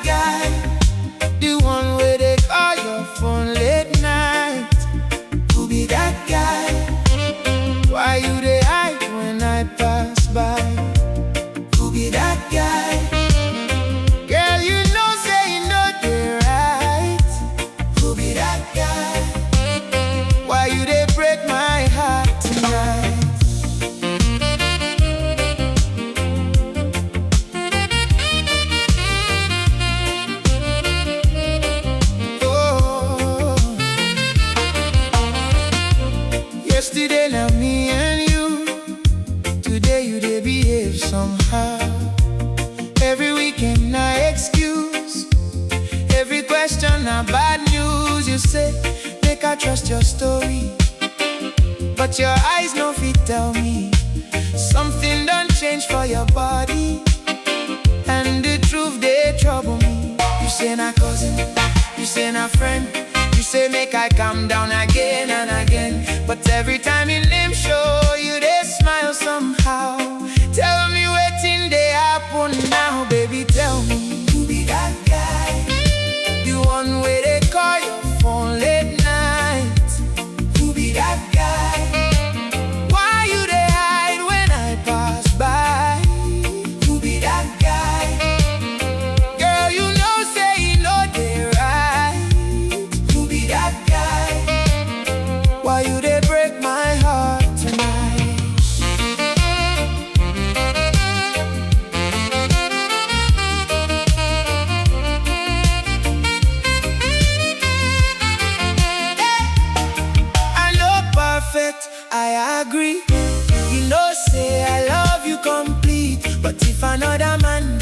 guy? The one where they call your phone late night. Who be that guy? Why you they hide when I pass by? Who be that guy? Girl, you know say you know they right. Who be that guy? Why you they break my heart tonight? Yesterday now me and you, today you they behave somehow. Every weekend I excuse, every question a bad news. You say, make I trust your story, but your eyes no fit tell me. Something done change for your body, and the truth they trouble me. You say na cousin, you say na friend, you say make I calm down again and again. But every time in them show you they smile somehow. Tell me waiting they happen now, baby, tell me. Who be that guy? The one where they call your phone late night. Who be that guy? Why you they hide when I pass by? Who be that guy? Girl, you know say you know they right. Who be that guy? Why you they break my heart tonight? I know perfect, I agree. You know say I love you complete, but if another man